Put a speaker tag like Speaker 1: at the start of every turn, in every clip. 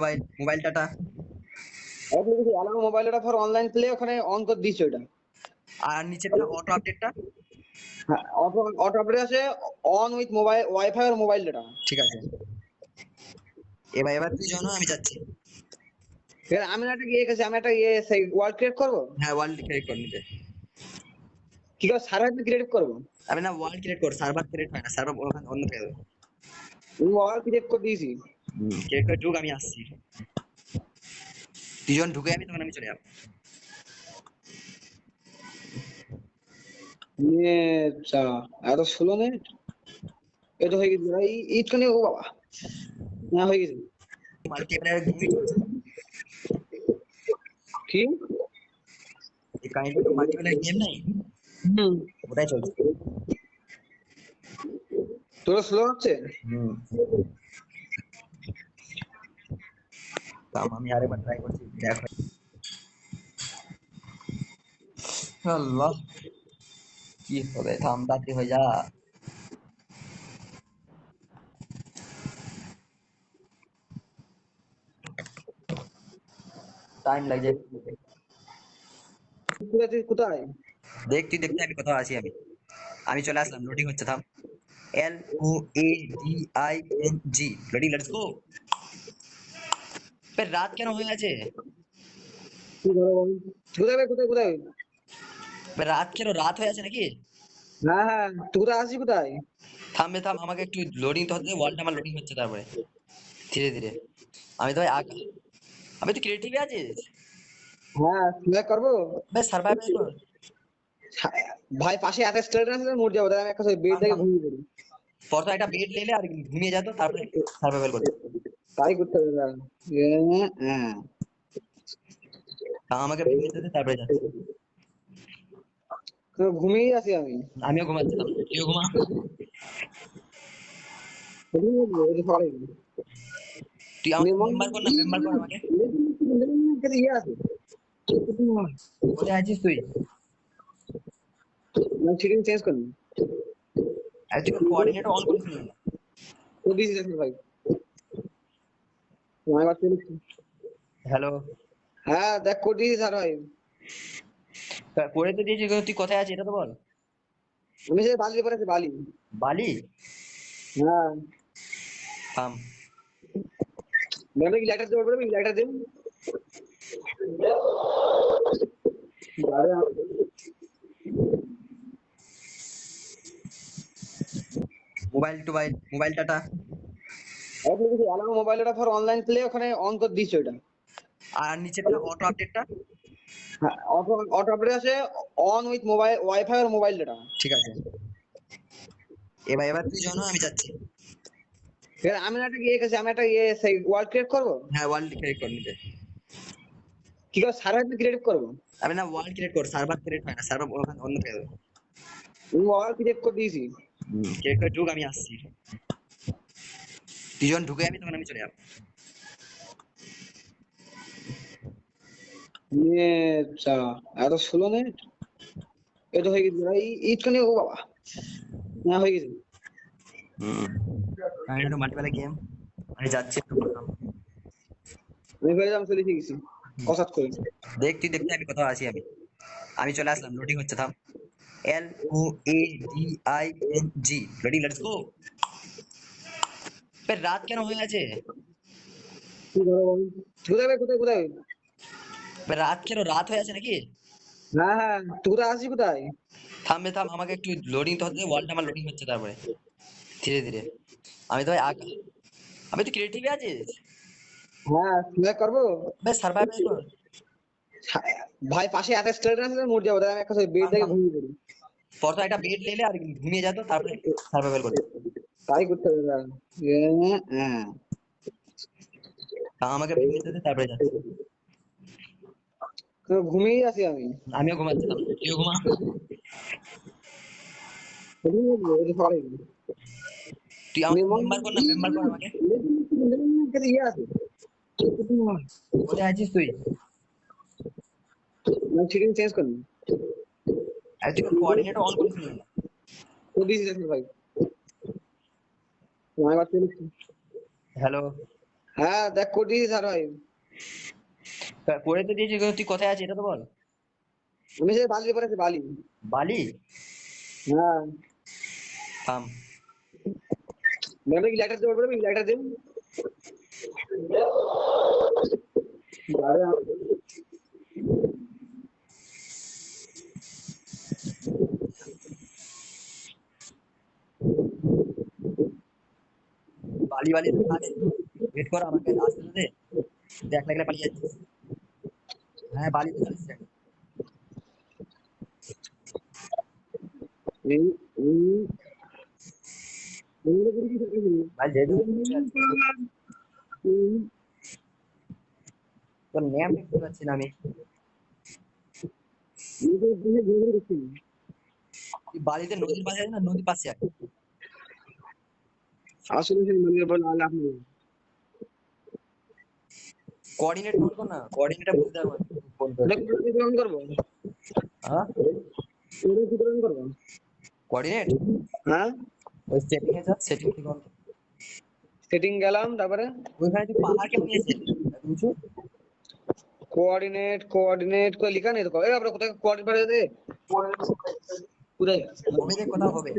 Speaker 1: Mobile mobile data
Speaker 2: allow mobile data for online play ওখানে on করে দিয়েছি ওটা।
Speaker 1: আর নিচেরটা অটো আপডেটটা।
Speaker 2: হ্যাঁ, অটো অটো আপডেট আছে অন উইথ মোবাইল ওয়াইফাই আর মোবাইল ডাটা।
Speaker 1: ঠিক আছে, এবার তুই জানো, আমি যাচ্ছি।
Speaker 2: এবার আমি একটা ইয়ে গেছি, আমি একটা ইয়ে সেই ওয়ার্ড ক্রিয়েট করবো।
Speaker 1: হ্যাঁ, ওয়ার্ল্ড ক্রিয়েট কর নিজে।
Speaker 2: কি করে সার্ভার ক্রিয়েট করবো?
Speaker 1: আমি না, ওয়ার্ল্ড ক্রিয়েট কর, সার্ভার ক্রিয়েট হয় না, সার্ভার ওখানে অন্য থেকে দেবে।
Speaker 2: আমি ওয়ার্ড ক্রিয়েট করে দিয়েছি।
Speaker 1: ক্রিয়েট করে ঢুক, আমি আসছি। তুই যখন ঢুকে যাবি তখন আমি চলে যাবো।
Speaker 2: আচ্ছা, এত 16 মিনিট এটা হয়ে গেছে ভাই। এইখানে ও বাবা, না হয়ে গেছে
Speaker 1: মাল্টিপ্লেয়ার গেমই চলছে।
Speaker 2: কি?
Speaker 1: এই কাহিনীটা তো মাল্টিপ্লেয়ার গেম নাই,
Speaker 2: হুম,
Speaker 1: ওটাই চলছে।
Speaker 2: তোর স্লো হচ্ছে।
Speaker 1: আমি আরেকবার ট্রাই করছি, দেখ। আল্লাহ, কি হবে? থাম, তাড়াতাড়ি হয়ে যা। টাইম লাগছে।
Speaker 2: কোথায়?
Speaker 1: দেখতে দেখতে আমি কোথাও আছি। আমি চলে আসলাম, লোডিং হচ্ছে, থাম। LOADING, loading, let's go. রাত কেন হয়ে আছে?
Speaker 2: কোথায় ভাই, কোথায় কোথায়?
Speaker 1: রাত কেন, রাত হয়ে আছে নাকি?
Speaker 2: হ্যাঁ হ্যাঁ, তুই কোথায় আসছিস, কোথায়?
Speaker 1: থামবে, থাম, আমাকে একটু লোডিং তো হচ্ছে, ওয়ালটা আমার লোডিং হচ্ছে, তারপরে ধীরে ধীরে। আমি তো ভাই আমি তো ক্রিয়েটিভে আছিস।
Speaker 2: হ্যাঁ, সিলেক্ট করবো
Speaker 1: ভাই সার্ভাইভাল কর।
Speaker 2: ভাই। পাশে এত স্ট্রেট আছে, মরে যাবো। তাই আমি একটা বেড
Speaker 1: থাম
Speaker 2: থেকে
Speaker 1: থাম,
Speaker 2: ঘুমিয়ে পড়ি।
Speaker 1: প্রথমে একটা বেড লেলে আর ঘুমিয়ে যেত, তারপরে সার্ভাইভাল করতে।
Speaker 2: তাই করতে হবে না। হ্যাঁ,
Speaker 1: আমাকে ভেঙে যেতে, তারপরে যাচ্ছে।
Speaker 2: তো ঘুমিয়েই আছি আমি।
Speaker 1: আমিও ঘুমাচ্ছিলাম, তুইও ঘুমা।
Speaker 2: সরি,
Speaker 1: তুই আমাকে মেম্বার কর না, মেম্বার কর আমাকে।
Speaker 2: ইয়ে আছে।
Speaker 1: কোথায় আছিস তুই?
Speaker 2: সেটিং চেঞ্জ করুন।
Speaker 1: আর তুই কোঅর্ডিনেটর অন করিস নি?
Speaker 2: তো দিস ভাই, তোমার বাচ্চা লিখছি।
Speaker 1: হ্যালো,
Speaker 2: হ্যাঁ দেখ, করে দিয়েছি স্যার ভাই।
Speaker 1: করে তো দিয়েছি, কিন্তু তুই কোথায় আছিস এটা তো বল।
Speaker 2: আমি যে বালি পরে আছি, বালি।
Speaker 1: বালি?
Speaker 2: হ্যাঁ,
Speaker 1: থাম।
Speaker 2: মানে কি লেটার দেবো, বলবি লেটার দেব।
Speaker 1: মোবাইল টোবাইল, মোবাইল ডাটা।
Speaker 2: আপনি কিছু allow mobile data for online play ওখানে অন করে দিয়েছি ওটা।
Speaker 1: আর নিচেরটা অটো আপডেটটা।
Speaker 2: হ্যাঁ, অটো অটো আপডেট আছে অন উইথ মোবাইল ওয়াইফাই আর মোবাইল ডাটা।
Speaker 1: ঠিক আছে, এবার তুই জানো, আমি যাচ্ছি।
Speaker 2: এবার আমি একটা ইয়ে গেছি, আমি একটা ইয়ে সেই ওয়ার্ড ক্রিয়েট করবো।
Speaker 1: হ্যাঁ, ওয়ার্ল্ড ক্রিয়েট কর নিজে।
Speaker 2: কি করে সার্ভার ক্রিয়েট করবো?
Speaker 1: আমি না, ওয়ার্ল্ড ক্রিয়েট কর, সার্ভার ক্রিয়েট হয় না, সার্ভার ওখানে অন্য থেকে দেবে।
Speaker 2: আমি ওয়ার্ড ক্রিয়েট করে দিয়েছি।
Speaker 1: ক্রিয়েট করে ঢুক, আমি আসছি। তুই যখন ঢুকে যাবি তখন আমি চলে যাবো।
Speaker 2: আচ্ছা, এত 16 মিনিট এটা হয়ে গেছে ভাই। এইখানে ও বাবা, না হয়ে গেছে।
Speaker 1: আমি একটু মাল্টিপ্লেয়ার গেম, আমি যাচ্ছি একটু বললাম।
Speaker 2: আমি ভেবে আমি চলে গেছি কসাত করে।
Speaker 1: দেখতে দেখতে আমি কোথাও আছি। আমি চলে আসলাম, লোডিং হচ্ছে, থাম। LOADING, loading, let's go. রাত কেন হয়ে আছে?
Speaker 2: কোথায় ভাই, কোথায় কোথায়?
Speaker 1: রাত কেন, রাত হয়ে আছে নাকি?
Speaker 2: হ্যাঁ হ্যাঁ, তুই কোথায় আসছিস, কোথায়?
Speaker 1: থামবে, থাম, আমাকে একটু লোডিং তো হচ্ছে, ওয়ালটা আমার লোডিং হচ্ছে, তারপরে ধীরে ধীরে। আমি তো ভাই আমি তো ক্রিয়েটিভে আছিস।
Speaker 2: হ্যাঁ, সিলেক্ট করবো
Speaker 1: ভাই সার্ভাইভাল কর।
Speaker 2: ভাই। পাশে এত স্ট্রেট আছে, মরে যাবো। তাই আমি একটা বেড
Speaker 1: থাম
Speaker 2: থেকে
Speaker 1: থাম,
Speaker 2: ঘুমিয়ে পড়ি।
Speaker 1: প্রথমে একটা বেড লেলে আর ঘুমিয়ে যেত, তারপরে সার্ভাইভাল করতে।
Speaker 2: তাই করতে হবে না। হ্যাঁ,
Speaker 1: আমাকে ভেঙে যেতে, তারপরে যাচ্ছে।
Speaker 2: তো ঘুমিয়েই আছি আমি।
Speaker 1: আমিও ঘুমাচ্ছিলাম, তুইও ঘুমা।
Speaker 2: সরি,
Speaker 1: তুই আমাকে মেম্বার কর না, মেম্বার কর আমাকে।
Speaker 2: ইয়ে আছে।
Speaker 1: কোথায় আছিস তুই?
Speaker 2: সেটিং চেঞ্জ করুন।
Speaker 1: আর তুই কোঅর্ডিনেটর অন করিস নি?
Speaker 2: তো দিস ভাই, তোমার বাচ্চা লিখছি।
Speaker 1: হ্যালো,
Speaker 2: হ্যাঁ দেখ করে দিয়েছি স্যার ভাই।
Speaker 1: করে তো দিয়েছি, কিন্তু তুই কোথায় আছিস এটা তো বল।
Speaker 2: আমি যে বালির উপরে আছি, বালি।
Speaker 1: বালি।
Speaker 2: হ্যাঁ
Speaker 1: থাম।
Speaker 2: ম্যাডাম কি লাইটার দেবো, বলবে লাইটার দেব।
Speaker 1: বালি বালি থাকে, ওয়েট কর আমাকে আসতে তো দে। দেখ লাগলে পালিয়ে যাচ্ছিস। হ্যাঁ বালি তো চলে এসেছে। ভাই যেদিন বসে আছি তোর নেমটা বুঝতে পারছি না আমি। তুই বালিতে নদীর পাশে আছিস না নদীর পাশে আছিস?
Speaker 2: আসলে সেই মন্দিরের উপর লাল আপনি
Speaker 1: কোঅর্ডিনেট ফোন কর না, কোঅর্ডিনেটটা বুঝতে পারবো না ফোন করে।
Speaker 2: এটা কি করে অন করবো?
Speaker 1: হ্যাঁ
Speaker 2: এটা কি করে অন করবো?
Speaker 1: কোঅর্ডিনেট
Speaker 2: হ্যাঁ
Speaker 1: ওই সেটিং এ যা, সেটিং থেকে on কর।
Speaker 2: সেটিং গেলাম, তারপরে
Speaker 1: ওইখানে তুই পাহাড় কেমন নিয়েছিস এত উঁচু?
Speaker 2: কোঅর্ডিনেট, কোঅর্ডিনেট করে লেখা নেই তো। এই আমরা কোথায় কোঅর্ডিনেট পাঠিয়ে দে। কোথায়?
Speaker 1: হবে যে কোথাও হবে।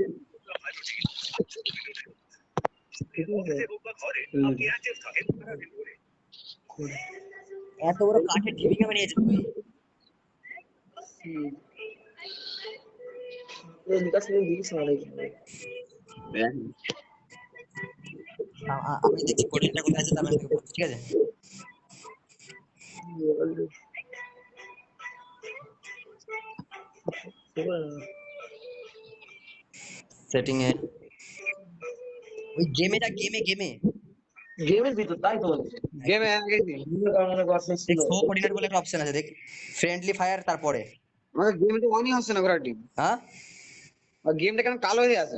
Speaker 1: এত বড় কাঠের ঢিবি কেমন নিয়েছিস তুই? আমি দেখছি কোঅর্ডিনেটটা কোথায় আছে, তার থেকে বলছি, ঠিক আছে? সেটিং এ ওই গেমে যা, গেমে গেমে
Speaker 2: গেমের ভিতর তাই তো বলছি। গেমে আগে দিন
Speaker 1: দেখ শো কোঅর্ডিনেট বলে একটা অপশন আছে, দেখ ফ্রেন্ডলি ফায়ার তারপরে।
Speaker 2: আমাদের গেমে তো অনই হচ্ছে না ঘোড়া টিম।
Speaker 1: হ্যাঁ
Speaker 2: আর গেমটা কেন কালো হয়ে আছে?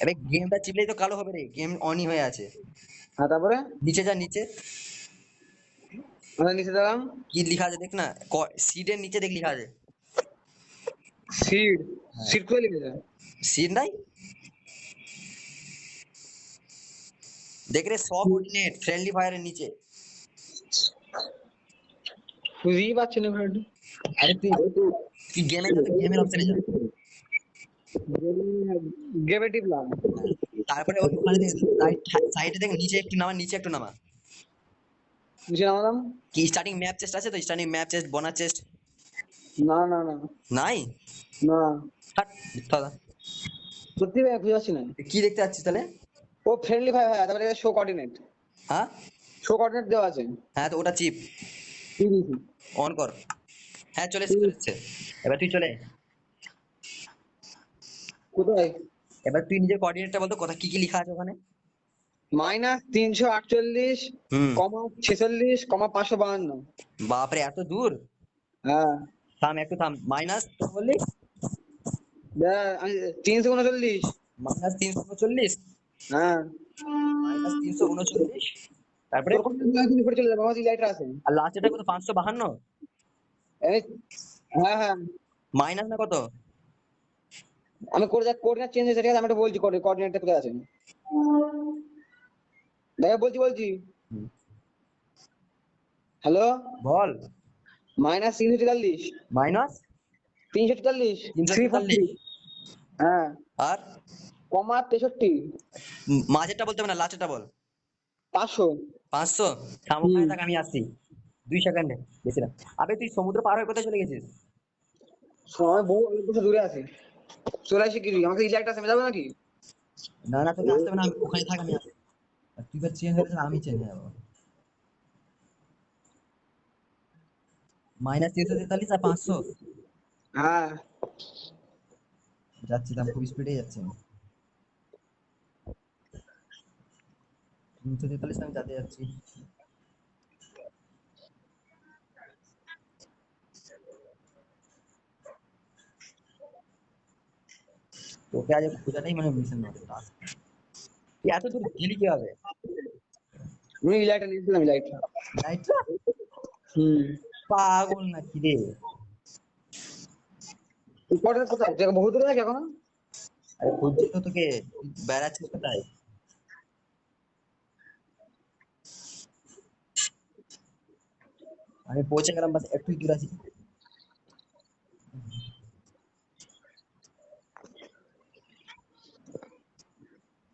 Speaker 1: আরে গেমটা চিপলেই তো কালো হবে রে, গেম অনই হয়ে আছে।
Speaker 2: হ্যাঁ তারপরে
Speaker 1: নিচে যা, নিচে
Speaker 2: আমরা নিচে দিলাম
Speaker 1: কি লেখা আছে দেখ না, সিডের নিচে দেখ লেখা আছে।
Speaker 2: সিড।
Speaker 1: হ্যাঁ
Speaker 2: সিড করে লিখেছে।
Speaker 1: সিড নাই, দেখ রে শো কোঅর্ডিনেট ফ্রেন্ডলি ফায়ারের নিচে।
Speaker 2: বুঝতেই পারছি না ঘোড়া টিম।
Speaker 1: আরে তুই তুই গেমে যা, তো গেমের অপশনে যা।
Speaker 2: গেমে টিপলাম।
Speaker 1: হ্যাঁ তারপরে ওখানে দেখ রাইট সাইডে দেখ নিচে একটু নামা, নিচে একটু নামা।
Speaker 2: নিচে নামালাম।
Speaker 1: কি স্টার্টিং ম্যাপ চেস্ট আছে তো, starting map chest bonus chest
Speaker 2: না না না
Speaker 1: নাই?
Speaker 2: না,
Speaker 1: হাট মিথ্যা কথা।
Speaker 2: সত্যি ভাই বুঝতে পারছি না।
Speaker 1: কি দেখতে পাচ্ছিস তাহলে?
Speaker 2: ও ফ্রেন্ডলি ভাই ভাই, তারপরে শো কোঅর্ডিনেট।
Speaker 1: হ্যাঁ
Speaker 2: শো কোঅর্ডিনেট দেওয়া আছে।
Speaker 1: হ্যাঁ তো ওটা চিপ
Speaker 2: টিভিসি
Speaker 1: অন কর। হ্যাঁ চলে এসেছে, চলে এসেছে। এবার তুই চলে আয়।
Speaker 2: কোথায়?
Speaker 1: এবার তুই নিজের কোঅর্ডিনেটটা বলতো কথা, কি কি লেখা আছে ওখানে?
Speaker 2: -348,
Speaker 1: হুম।
Speaker 2: -46, -552।
Speaker 1: বাপরে এত দূর!
Speaker 2: হ্যাঁ
Speaker 1: থাম একটু থাম, মাইনাস বললি?
Speaker 2: আমি 339।
Speaker 1: -339।
Speaker 2: হ্যাঁ
Speaker 1: -339 তারপরে
Speaker 2: তোর কোন উপরে চলে যাবে, আমার লাইটার আছে।
Speaker 1: আর লাস্টেরটা কত, 552?
Speaker 2: এই, হ্যাঁ হ্যাঁ
Speaker 1: মাইনাস না কত?
Speaker 2: আমি করে দেখ, কোঅর্ডিনেট চেঞ্জ হয়েছে, ঠিক আছে? আমি এটা বলছি কোঅর্ডিনেটটা কোথায় আছে। দেখ বলছি বলছি।
Speaker 1: হুম,
Speaker 2: হ্যালো,
Speaker 1: বল।
Speaker 2: -343,
Speaker 1: মাইনাস
Speaker 2: 343,
Speaker 1: 343
Speaker 2: 343। হ্যাঁ
Speaker 1: আর
Speaker 2: -63,
Speaker 1: মাঝেরটা বলতে হবে না, লাস্টেরটা বল।
Speaker 2: 500।
Speaker 1: 500। থাম
Speaker 2: হুম,
Speaker 1: ওখানে থাক, আমি আসছি 2 সেকেন্ডে, বেশি না। আবে তুই সমুদ্র পার হয়ে কোথায় চলে গেছিস?
Speaker 2: সময় বহু অনেক বছর দূরে আছে। চলে আসি কি, আমাকে লাইটার আছে, আমি যাবো নাকি?
Speaker 1: না না তোকে আসতে হবে না, ওখানে থাক, আমি আসছি। আর তুই তো চেঞ্জ হয়ে গেছিস, আমি চেঞ্জ হয়ে যাবো। -343 আর 500।
Speaker 2: হ্যাঁ
Speaker 1: যাচ্ছি তো, আমি খুব স্পিডে যাচ্ছি আমি। 343 আমি যাতে যাচ্ছি। তোকে আজ খোঁজাটাই মানে মিশন নয়, টাস্ক। তুই এত দূর গেলি কিভাবে?
Speaker 2: আমি লাইটার নিয়েছিলাম, লাইটার।
Speaker 1: লাইটটা
Speaker 2: হুম,
Speaker 1: পাগল নাকি রে?
Speaker 2: কোঅর্ডিনেট কোথায়? জায়গা বহু দূরে আছে এখনো।
Speaker 1: আরে খুঁজছি তো তোকে, তুই বেড়াচ্ছিস কোথায়? আমি পৌঁছে গেলাম, বাস একটু দূর আছি।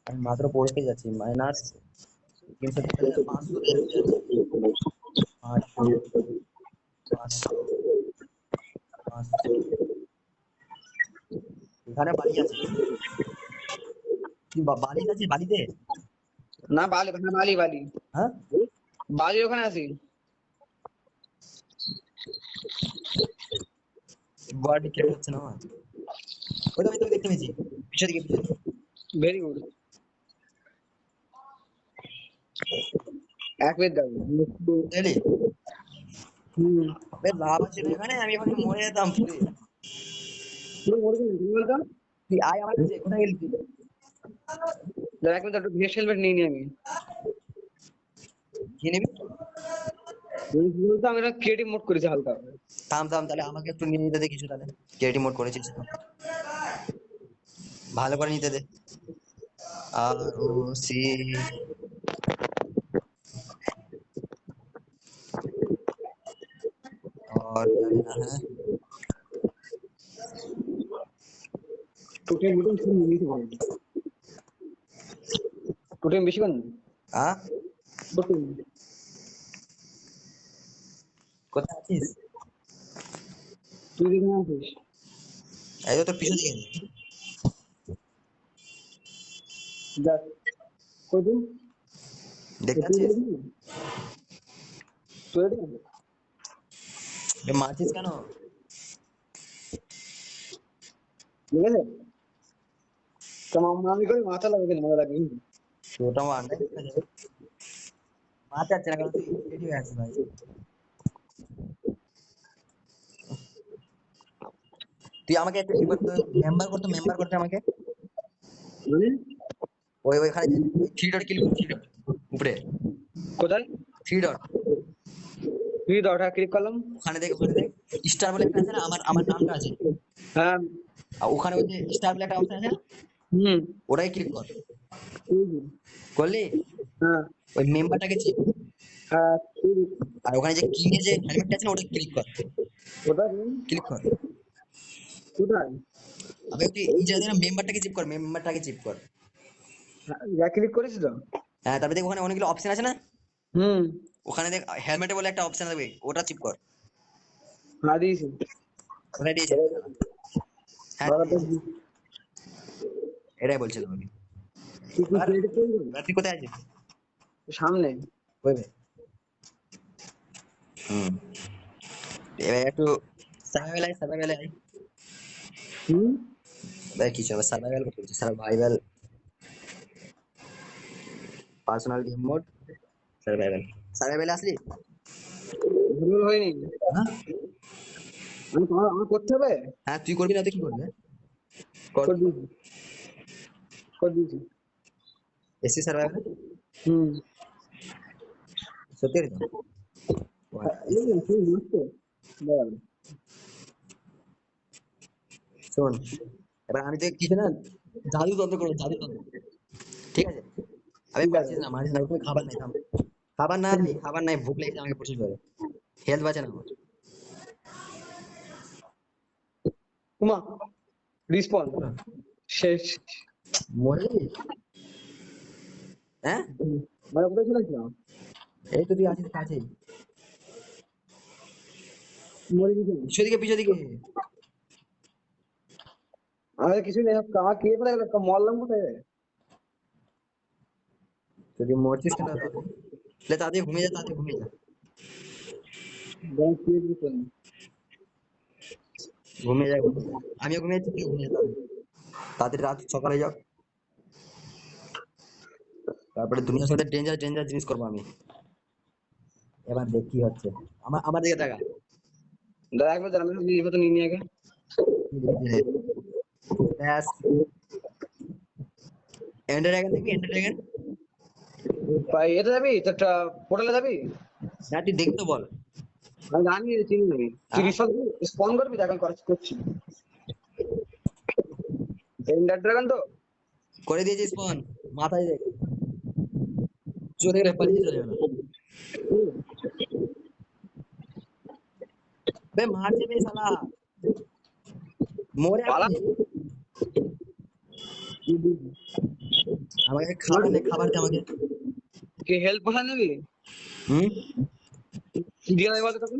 Speaker 1: আমি মাত্র পৌঁছে যাচ্ছি, মাইনাস 300 500 500 500 500। এখানে বালি আছে, কি বালি আছে বালিতে?
Speaker 2: না বালি, হ্যাঁ বালি বালি,
Speaker 1: হ্যাঁ,
Speaker 2: বালির ওখানে আছি।
Speaker 1: বডি ক্রিয়েট হচ্ছে না আমার। ওই তো আমি তোকে দেখতে পেয়েছি, পিছনে দিকে পিছনে দিকে।
Speaker 2: Very good. এক মিনিট দাও।
Speaker 1: বুঝলি?
Speaker 2: হুম।
Speaker 1: বেশ লাভ আছে রে এখানে, আমি এখন মরে যেতাম পুরে।
Speaker 2: পুরো মরে গেলি, কি বলতো?
Speaker 1: তুই আয় আমার কাছে, কোথায় গেলি তুই?
Speaker 2: দাঁড়া এক মিনিট, একটু গ্রেস হেলমেট নিয়ে নি আমি।
Speaker 1: কি নিবি?
Speaker 2: কি বলতো, আমি একটা ক্রিয়েটিভ মোড করেছি হালকা।
Speaker 1: থাম থাম, তাহলে আমাকে একটু নিয়ে নিতে দে কিছু, তাহলে ক্রিয়েটিভ মোড করেছিস তো। ভালো করে নিতে দে। আর ও সি और क्या लेना है?
Speaker 2: টোটাল মিটিং শুরু নিয়ে নিতে পারবো। টোটাল বেশি কর না।
Speaker 1: हाँ,
Speaker 2: টোটাল
Speaker 1: কোথায় আছিস?
Speaker 2: তুই যেখানে আছিস।
Speaker 1: এই তো তোর পিছন দিকে।
Speaker 2: দেখ কদিন
Speaker 1: দেখতে
Speaker 2: তুই
Speaker 1: পাচ্ছিস?
Speaker 2: দেখবি, তুই দেখবি।
Speaker 1: এ মারছিস কেন?
Speaker 2: ঠিক আছে, তোমার আমি করি মাথা লাগবে না, মনে রাখবি।
Speaker 1: ছোটা মারলে দেখা যাবে। মারতে যাচ্ছে না কারণ তুই রেডি হয়ে আছিস ভাই। তুই আমাকে একটু এবার তো মেম্বার করতে আমাকে।
Speaker 2: মানে
Speaker 1: ওই ওইখানে যে ওই থ্রি ডট ক্লিক কর, থ্রি ডট উপরে,
Speaker 2: কোথায়?
Speaker 1: Three dot.
Speaker 2: তুই দরটা ক্লিক করলাম।
Speaker 1: ওখানে দেখ স্টার বলে একটা আছে না, আমার আমার নামটা আছে।
Speaker 2: হ্যাঁ।
Speaker 1: আর ওখানে ওই যে স্টার বলে একটা অপশন আছে না,
Speaker 2: হুম।
Speaker 1: ওটাই ক্লিক কর।
Speaker 2: এই যে,
Speaker 1: করলি?
Speaker 2: হ্যাঁ
Speaker 1: ওই মেম্বারটাকে চিপ।
Speaker 2: হ্যাঁ
Speaker 1: আর ওখানে যে কিং এর যে হেলমেটটা আছে না, ওটা ক্লিক কর।
Speaker 2: কোথায়
Speaker 1: ক্লিক কর।
Speaker 2: কোথায়?
Speaker 1: আবে তুই এই জায়গায় না মেম্বারটাকে চিপ কর, মেম্বারটাকে চিপ কর।
Speaker 2: যা ক্লিক করেছি তো।
Speaker 1: হ্যাঁ, তারপরে দেখ ওখানে অনেকগুলো অপশন আছে না,
Speaker 2: হুম।
Speaker 1: ওখানে দেখ হেলমেটে বলে একটা অপশন থাকবে, ওটা চিপ কর।
Speaker 2: হ্যাঁ দিয়েছি।
Speaker 1: ওখানে দিয়েছে? হ্যাঁ
Speaker 2: বাবা
Speaker 1: দিয়েছে, এটাই বলছিলাম আমি।
Speaker 2: তুই কি
Speaker 1: এবার
Speaker 2: ক্রিয়েটিভ করবি?
Speaker 1: এবার তুই কোথায় আছিস?
Speaker 2: সামনে।
Speaker 1: ওই বে। হুম, এবার একটু সার্ভাইভাল
Speaker 2: হুম।
Speaker 1: এবার কিছু হবে, সার্ভাইভাল করতে হচ্ছে, survival, personal game mode, survival আসলি?
Speaker 2: ভুল হয়নি।
Speaker 1: হ্যাঁ,
Speaker 2: আমার করতে হবে।
Speaker 1: হ্যাঁ তুই করবি না তো কি করবে? কর।
Speaker 2: করে দিয়েছি, করে দিয়েছি।
Speaker 1: এসি সার্ভাইভাল
Speaker 2: হুম।
Speaker 1: সত্যি তো?
Speaker 2: এই না, তুই বুঝতে বল।
Speaker 1: শোন, এবার আমি তো কিছু না জাদু তন্ত্র করবো, জাদু তন্ত্র, ঠিক আছে? আমি
Speaker 2: ঠিক আছে।
Speaker 1: মারিস না, তুমি খাবার নাই, থাম। খাবার নাই, ভুক লেগেছে আমাকে প্রচুর জোরে, হেলথ বাঁচে না আমার।
Speaker 2: উমা রিসপন শেষ।
Speaker 1: মরলি? হ্যাঁ,
Speaker 2: মানে কোথায় ছিলাম?
Speaker 1: এই তো তুই আছিস কাছেই,
Speaker 2: মরে গেছি।
Speaker 1: পিছু দিকে।
Speaker 2: আমাদের কিছুই নেই, আমার কে কোথায় গেল, মরলাম কোথায়?
Speaker 1: যদি মরছিস কেন তাড়াতাড়ি? তাড়াতাড়ি ঘুমিয়ে যা, তাড়াতাড়ি ঘুমিয়ে যা, ঘুমিয়ে যা, ঘুমিয়ে যা। আমিও ঘুমিয়েছি, তুই ঘুমিয়ে যা তাড়াতাড়ি, তাড়াতাড়ি রাত সকালে যাও। তারপরে দুনিয়ার সাথে ডেঞ্জার ডেঞ্জার জিনিস করবো আমি। এবার দেখ কি হচ্ছে, আমার আমার দিকে তাকা।
Speaker 2: দাদা একবার দাঁড়া, আমি জিনিসপত্র নিয়ে নিয়ে আগে।
Speaker 1: ব্যাস, এন্ডার ড্রাগন দেখবি, এন্ডার ড্রাগন।
Speaker 2: ভাই এটা যাবি তো, পোর্টালে যাবি?
Speaker 1: না তুই দেখতে বল।
Speaker 2: আমি জানি চিনি নি। তুই
Speaker 1: হ্যাঁ,
Speaker 2: রিসপন করবি, দেখ আমি করছি। এন্ডার ড্রাগন তো।
Speaker 1: করে দিয়েছিস ফোন, মাথায় দেখ, চলে গেলে পালিয়ে চলে গেল। বে মারছে বে শালা, মরে
Speaker 2: পালা
Speaker 1: যাবে। আমাকে খাবার দে, খাবার দে আমাকে।
Speaker 2: কে হেল্প পাঠা নেবি
Speaker 1: হুম,
Speaker 2: দিয়ে দেবে বলতো তখন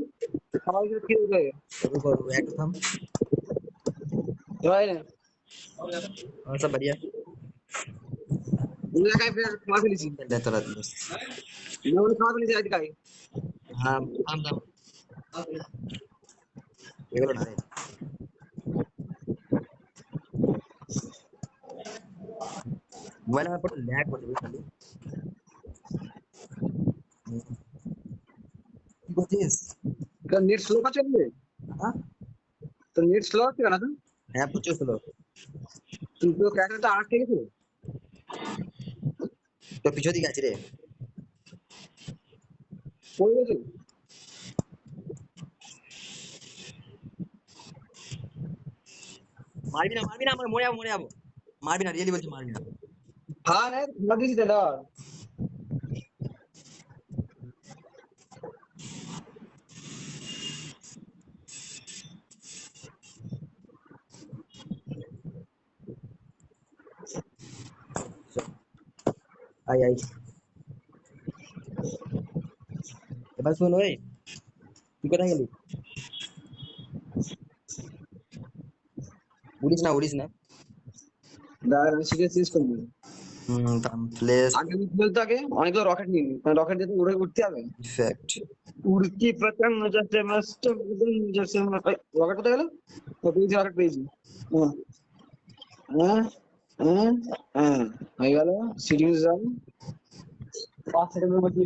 Speaker 2: খাবার কি দেবে
Speaker 1: रुको रुको एक तो थम।
Speaker 2: ভাই না
Speaker 1: और सब बढ़िया।
Speaker 2: এলাকায় ফের খাওয়া ফেলেছি
Speaker 1: चल दे तोरा दोस्त।
Speaker 2: না বলে খাওয়া ফেলেছি আজকাই
Speaker 1: हाँ থাম থাম, এগুলো না রে। মোবাইল আমার পুরো ল্যাগ করছে বুঝলি খালি। কি করছিস?
Speaker 2: তোর নেট স্লো আছে রে
Speaker 1: হ্যাঁ
Speaker 2: তোর নেট স্লো আছে না তো
Speaker 1: হ্যাঁ প্রচুর স্লো।
Speaker 2: কিন্তু ক্যারেক্টারটা আটকে গেছে
Speaker 1: তো পিছন দিকে আছে রে।
Speaker 2: পড়ে গেছে
Speaker 1: মারবি না মারবি না, আমার মরে যাবো মরে যাবো। মারবি না, রিয়েলি বলছি মারবি না।
Speaker 2: হ্যাঁ না খাওয়া দিয়েছি দাদা
Speaker 1: আই আই, এবার শোন ওই, তুই কোথায় গেলি? উড়িস না উড়িস না।
Speaker 2: দাদা আমি শিখে শেষ করবো
Speaker 1: প্লেস
Speaker 2: আগে আমি কি বলতো আগে অনেকগুলো রকেট নিয়ে নি কারণ রকেট দিয়ে তো উড়ে উঠতে হবে
Speaker 1: ইফেক্ট।
Speaker 2: उड़ती पतंग जैसे मस्त पतंग जैसे रॉकेट কোথায় গেল তো পেয়েছি রকেট পেয়েছি হ্যাঁ হ্যাঁ হ্যাঁ হ্যাঁ হয়ে গেল সিরিয়াস 5 সেকেন্ডের মধ্যে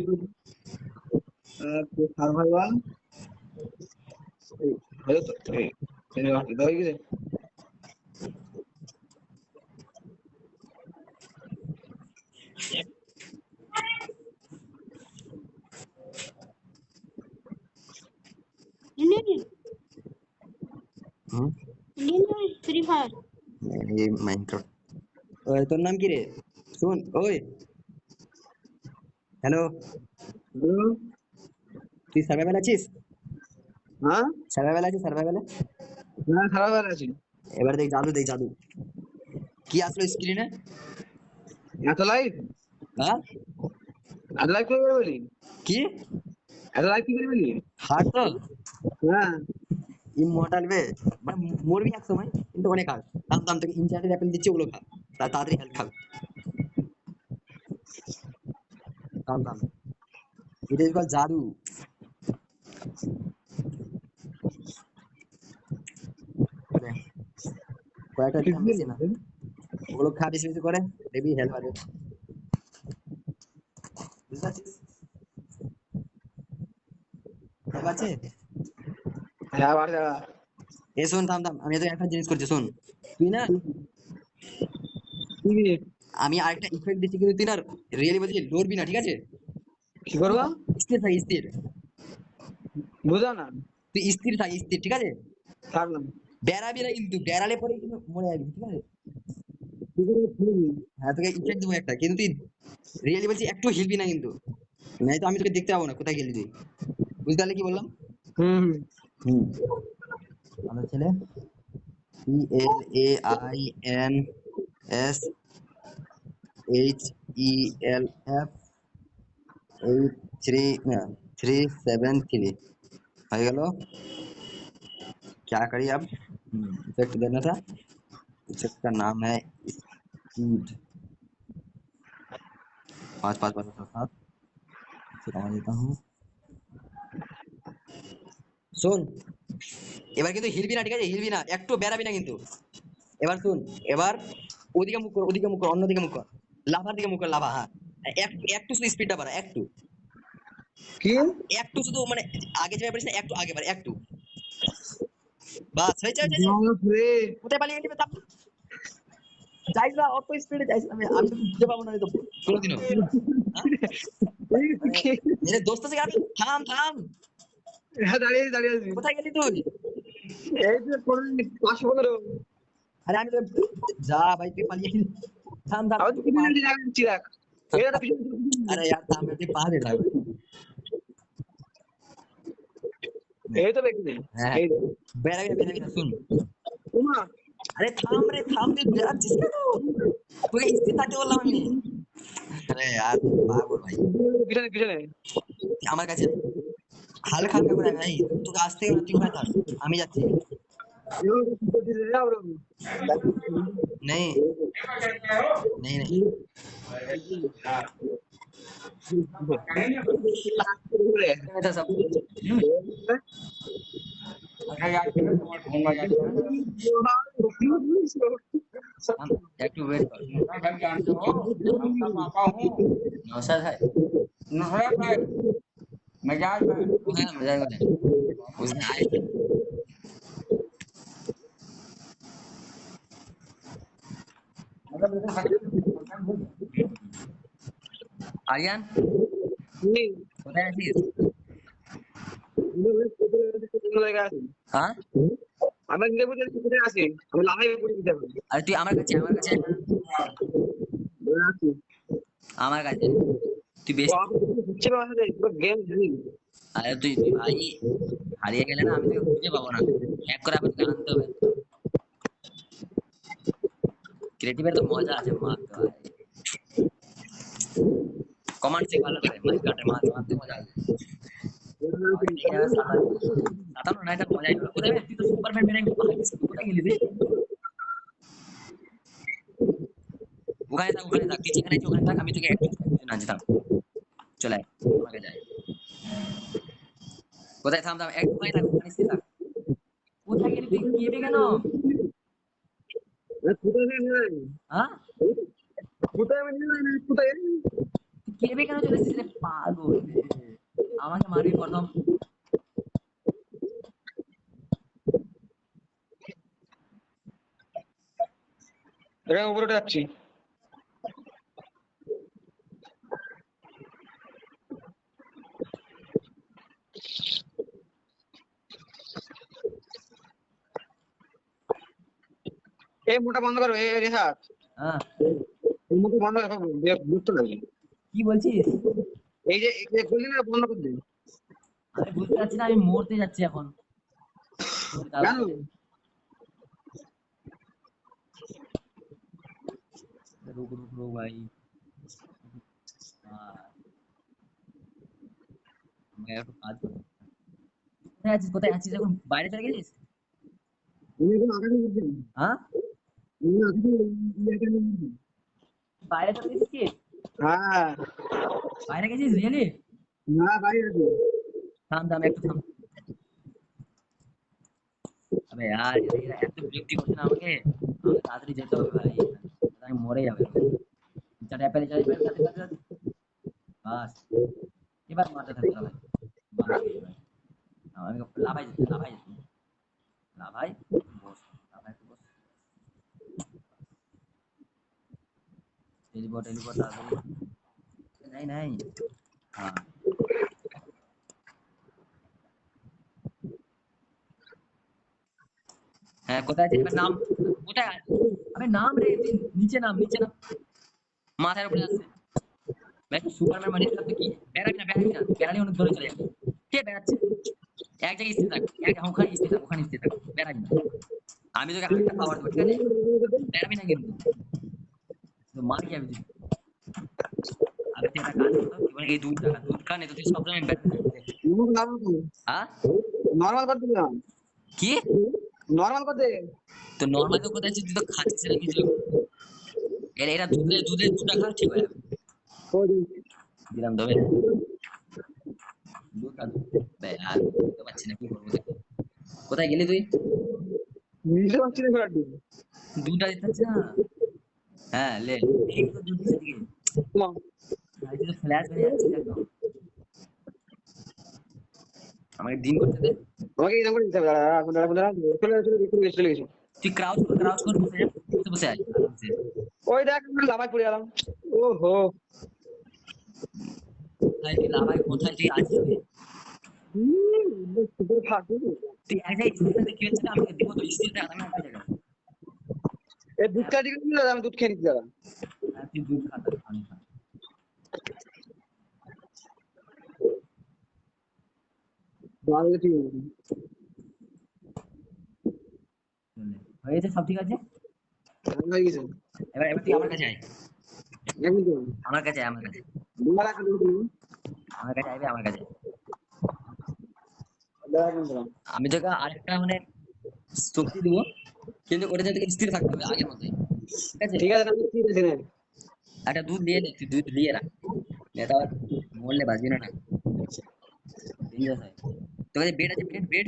Speaker 2: সার্ভাইভাল হয়ে তো এটা হয়ে গেছে
Speaker 3: इंडियन
Speaker 1: হুম,
Speaker 3: इंडियन फ्री फायर
Speaker 1: এই মাইনক্রাফট। ওই তোর নাম কি রে? শুন ওই, হ্যালো,
Speaker 2: বলো,
Speaker 1: তুই সার্ভাইভাল আছিস?
Speaker 2: হ্যাঁ
Speaker 1: সার্ভাইভাল আছিস সার্ভাইভালে?
Speaker 2: হ্যাঁ সার্ভাইভাল আছে
Speaker 1: এবার দেখ জাদু, দেখ জাদু কি আসলো স্ক্রিনে।
Speaker 2: এত লাইভ
Speaker 1: হ্যাঁ
Speaker 2: এত লাইভ করে বলি
Speaker 1: কি
Speaker 2: এত লাইভ কি করে বলি
Speaker 1: হার্ড তো,
Speaker 2: হ্যাঁ
Speaker 1: ইমমর্টাল বে, মানে মরবি এক সময় কিন্তু অনেক হার্ড। দাম দাম থেকে ইনচার্টেড অ্যাপেল দিচ্ছে, ওগুলো খা, তাড়াতাড়ি হেল্প খাবে। দাম দাম, এটা কল জাদু। নে, কয়েকটা দিলাম, বেশি না। ওগুলো খা বেশি বেশি করে, দেখবি হেল্প হবে। বুঝতে পারছিস? হেল্প আছে।
Speaker 2: হ্যাঁ আবার
Speaker 1: এ শোন থাম থাম, আমি তো একটা জিনিস করছি শোন। তুই না, আমি আরেকটা ইফেক্ট দিচ্ছি কিন্তু তুই না, রিয়েলি বলছি লড়বি না, ঠিক আছে?
Speaker 2: কি করবো
Speaker 1: স্থির থাক স্থির,
Speaker 2: বুঝা না
Speaker 1: তুই স্থির থাক স্থির, ঠিক আছে?
Speaker 2: থাকলাম
Speaker 1: বেড়াবি না কিন্তু, বেড়ালে পরে কিন্তু মরে যাবি, ঠিক আছে?
Speaker 2: কি করে খুলবি
Speaker 1: হ্যাঁ তোকে ইফেক্ট দেবো একটা, কিন্তু তুই রিয়েলি বলছি একটু হিলবি না কিন্তু, নাই তো আমি তোকে দেখতে পাবো না কোথায় গেলি তুই। বুঝতে পারলি কি বললাম?
Speaker 2: হুম
Speaker 1: হুম, ভালো ছেলে। PLAINSHELF 83 हो गया। क्या करिए अब? इफेक्ट देना था, इफेक्ट का नाम है स्पीड। 5 5 5 7 इसे कमा देता हूँ। শোন, এবার কিন্তু হিলবি না, ঠিক আছে? হিলবি না, একটু বেড়াবি না কিন্তু। এবার শুন, এবার ওদিকে মুখ কর, ওদিকে মুখ কর, অন্যদিকে মুখ কর, লাভার দিকে মুখ কর, লাভা, হ্যাঁ। একটু একটু শুধু স্পিডটা বাড়া, একটু
Speaker 2: কি
Speaker 1: একটু শুধু, মানে আগে যেভাবে পারিস না, একটু আগে বাড়া, একটু, বাস হয়েছে হয়েছে হয়েছে।
Speaker 2: বাপরে
Speaker 1: কোথায় পালিয়ে গেলি? দাম যাইস না, অত স্পিডে যাইস না, আমি তো বুঝতে পারবো না তো কোনোদিনও। হ্যাঁ? মানে মেরে দোস্ত থেকে আমি, থাম থাম,
Speaker 2: হ্যাঁ দাঁড়িয়ে আছি, দাঁড়িয়ে আছি
Speaker 1: কোথায় গেলি তুই?
Speaker 2: এই যে 515
Speaker 1: আরে আমি তো, যা ভাই তুই পালিয়ে গেলি। থাম থাম,
Speaker 2: আমি তো
Speaker 1: তোকে
Speaker 2: পিছনে
Speaker 1: মার।
Speaker 2: দিচ্ছি দেখ এটা তো পিছনে
Speaker 1: अरे यार थाम, मेरे पास है भाई।
Speaker 2: এই তো দেখলি
Speaker 1: হ্যাঁ
Speaker 2: এই তো।
Speaker 1: বেড়াবি না শুন।
Speaker 2: ওমা
Speaker 1: আরে থাম রে থাম, তুই বেড়াচ্ছিস কেন? তোকে স্থির থাকতে বললাম আমি। আরে यार পাগল ভাই।
Speaker 2: পিছনে পিছনে
Speaker 1: আমার কাছে হালকা হালকা করে ভাই, তোকে আসতে হবে না, তুই ওখানে থাক, আমি যাচ্ছি। नहीं नहीं नहीं नहीं था सब। हम एक टू वेट कर। नौशाद है, वो है मजाक वाले, उसने आए थे। आर्यन কোথায় আছিস? হ্যাঁ
Speaker 2: আমি দেবো যে কোথায় আছি আমি লাভাই পড়ে দিতে হবে
Speaker 1: আরে তুই আমার কাছে
Speaker 2: আছি
Speaker 1: আমার কাছে তুই বেশ।
Speaker 2: হচ্ছে বাবা সাথে পুরো গেম খেলি
Speaker 1: আরে তুই ভাই হারিয়ে গেলে না, আমি তোকে খুঁজে পাবো না, হ্যাক করে আবার তোকে আনতে হবে। ক্রিয়েটিভের তো মজা আছে মারতে ভাই, কমান্ড চেক ভালো করে মাইক কাটে মারতে মারতে মজা আছে। সাতানো না, এটা মজাই হবে। কোথায় তুই তো সুপারম্যান মেরে ভাগিস, কোথায় গেলি রে? ওখানে থাক তুই, যেখানে আছিস ওখানে থাক, আমি তোকে একটু আনছি, থাম, চলে আয় আমাকে যায়। কোথায়? থাম থাম, এক ওখানে থাক, ওখানে স্থির থাক। কোথায় গেলি তুই, কেটে কেন?
Speaker 2: কোথায়
Speaker 1: হ্যাঁ
Speaker 2: কোথায় আমি কোথায়
Speaker 1: তুই কেটে কেন চলে এসেছিস রে পাগল রে? আমাকে মারবি প্রথম।
Speaker 2: এটা উপরে যাচ্ছি এই মোটা বন্ধ করো এই রেহাত
Speaker 1: হ্যাঁ
Speaker 2: এই মোটা বন্ধ করো বুঝতে লাগে
Speaker 1: কি বলছিস?
Speaker 2: এই যে বললি না বন্ধ করে দিন
Speaker 1: আমি বুঝতে পারছি না, আমি মরতে যাচ্ছি এখন।
Speaker 2: কেন
Speaker 1: রুক রুক রুক ভাই, আর আমাকে একটু কাজ করতে হবে। কোথায় আছিস এখন, বাইরে চলে গেছিস?
Speaker 2: আমি এখন আকাশে উঠছি
Speaker 1: হ্যাঁ
Speaker 2: আমি আকাশে উঠছি
Speaker 1: বাইরে চলে গেছিস কি?
Speaker 2: হ্যাঁ
Speaker 1: বাইরে গেছিস রিয়েলি?
Speaker 2: না ভাই আছে
Speaker 1: থাম থাম একটু থাম। আবে यार এরা এত বিরক্তি করছে না আমাকে, আমাকে তাড়াতাড়ি যেতে হবে ভাই, আমি মরে যাবে। চাটা অ্যাপেলে যাই ভাই, যাতে বাস এবার মারতে থাকতে হবে ভাই। আমি লাভাই বস, লাভাই বস, টেলিপোর্ট তাড়াতাড়ি, নাই নাই। হ্যাঁ হ্যাঁ কোথায় আছিস এবার নাম, কোথায় আবে নাম রে তুই, নিচে নাম মাথার উপরে আসছে ভাই। সুপারম্যান মানে তো কি, বেড়াবি না বেড়ালে অনেক ধরে চলে যাবে। কে বেড়াচ্ছে? এক জায়গায় স্থির থাক, ওখানে স্থির থাক, বেড়াবি না। আমি তোকে আরেকটা পাওয়ার দেবো, ঠিক আছে? বেড়াবি না কিন্তু, তো মার কি আমি তুই। আবে তুই একটা কাজ করতো, কি বলে এই দুধ খা, নেই তো তুই সবসময় বেড়াবি থাকবি। হ্যাঁ
Speaker 2: নরমাল করে দিলাম
Speaker 1: কি?
Speaker 2: নরমাল করে দে
Speaker 1: তো নর্মাল তো কোথায় আছিস, তুই তো খাচ্ছিস না কিছু। এরা দুধটা খা, ঠিক হয়ে যাবে। দিলাম তবে দুধ খা দুধ। বে আর বুঝতে পারছি না কি করবো তোকে। কোথায় গেলি তুই?
Speaker 2: বুঝতে পারছি না ঘোরার দিন
Speaker 1: দুধটা দিতে পারছি না। হ্যাঁ লে, এই তো দুধ দিচ্ছে দিকে। আর তুই তো ফ্ল্যাশ হয়ে যাচ্ছিস একদম, আমাকে দিন করতে দে।
Speaker 2: আমাকে এরকম করে দিতে হবে দাঁড়া চলে গেছি
Speaker 1: তুই ক্রাউচ কর, বসে যা, বসে আয় আরামসে।
Speaker 2: ওই দেখ আমি লাভায় পড়ে গেলাম ওহো
Speaker 1: কোথায় তুই লাভাই, কোথায় তুই আছিস তুই?
Speaker 2: সুপার ফাস্ট
Speaker 1: তুই এক জায়গায় স্থির থাকতে কি হচ্ছে না, আমাকে দেবো তো স্থির থাক, আমি একটা জায়গায়।
Speaker 2: এই দুধটা দিকে আমি দুধ খেয়ে নিচ্ছি দাঁড়া
Speaker 1: হ্যাঁ, তুই দুধ খা তাহলে, আমি খা।
Speaker 2: ঠিক আছে
Speaker 1: হয়েছে, সব ঠিক আছে।
Speaker 2: হয়ে গেছে।
Speaker 1: এবার এবার তুই আমার কাছে আয়,
Speaker 2: একদম তো।
Speaker 1: আমার কাছে আয়, আমার কাছে,
Speaker 2: দুবার আগে দিলাম।
Speaker 1: আমার কাছে আইবে, আমার কাছে।
Speaker 2: দুবার আগে দিলাম।
Speaker 1: আমি তোকে আরেকটা মানে শক্তি দিব, কিন্তু ওটা যেন তোকে স্থির থাকতে হবে আগের মতোই, ঠিক আছে?
Speaker 2: ঠিক আছে তাহলে ঠিক আছে নে।
Speaker 1: একটা দুধ নিয়ে নে, তুই দুধ নিয়ে রাখ, এটা আবার মরলে বাঁচবি না, না ডেঞ্জারাস হয়। তোর কাছে বেড আছে? Bed, bed?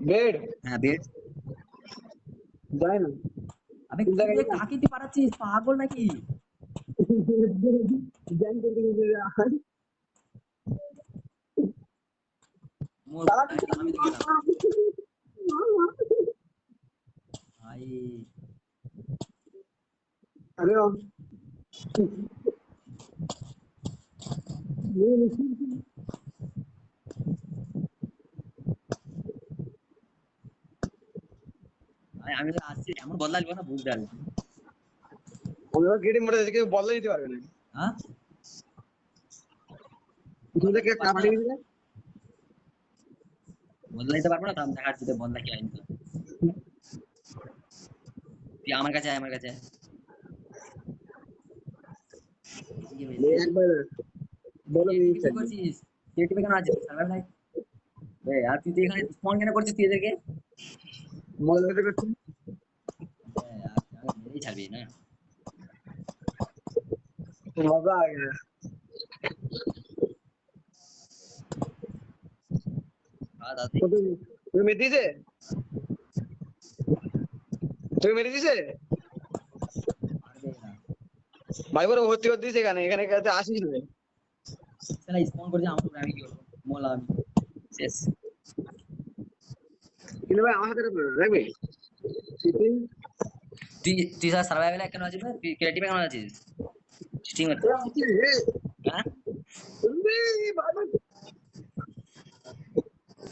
Speaker 2: বেড
Speaker 1: হ্যাঁ, বেড।
Speaker 2: যায় না।
Speaker 1: আবে
Speaker 2: কোন
Speaker 1: কি
Speaker 2: জায়গায়
Speaker 1: রে,
Speaker 2: গেলাম?
Speaker 1: কাকে তুই পাঠাচ্ছিস, পাগল নাকি?
Speaker 2: জ্যাম করে দিয়েছে আর।
Speaker 1: মোর
Speaker 2: তারা কি
Speaker 1: আমি তো গেলাম ভাই।
Speaker 2: আরে
Speaker 1: আমি তো আসছি, এমন বদলা দিব না, বুঝতে পারবি।
Speaker 2: আমরা গেটে মরে যাচ্ছে, কেউ বদলা দিতে পারবে না।
Speaker 1: হ্যাঁ,
Speaker 2: তুমি
Speaker 1: বদলা
Speaker 2: তাকে
Speaker 1: দিতে পারবো না,
Speaker 2: পাঠিয়ে দিলে।
Speaker 1: বদলা দিতে পারবো না, তো আমি দেখাচ্ছি তো বদলা কি হয়। তুই আমার কাছে আয়, আমার কাছে আয়। এদিকে মেরে দিয়েছি।
Speaker 2: একবার বলো
Speaker 1: তুই
Speaker 2: মিনিট
Speaker 1: এদিকে কি
Speaker 2: থাকবে।
Speaker 1: করছিস? তুই টিপে কেন আছিস সার্ভার নাই? আর তুই তো এখানে স্পন কেন করছিস তুই এদেরকে?
Speaker 2: মজা করছি।
Speaker 1: আর আমাকে মেরেই ছাড়বি না।
Speaker 2: মজা আ গেছে।
Speaker 1: খাওয়া দাওয়া
Speaker 2: তো তুমি মেরে দিয়েছে? তুমি মেরে দিয়েছে?
Speaker 1: মারবে না।
Speaker 2: ভাই বড় ভর্তি করে দিয়েছে এখানে, এখানে কাছে আসিস না।
Speaker 1: শালা স্পন করছে আমার উপরে, আমি কি করবো? মোলা আমি শেষ।
Speaker 2: কিন্তু ভাই আমার হাতে রাখবে।
Speaker 1: তুই তুই স্যার সার্ভাইভালে কেন আছিস না? তুই ক্রিয়েটিভে কেন আছিস? চিটিং হচ্ছে। হ্যাঁ,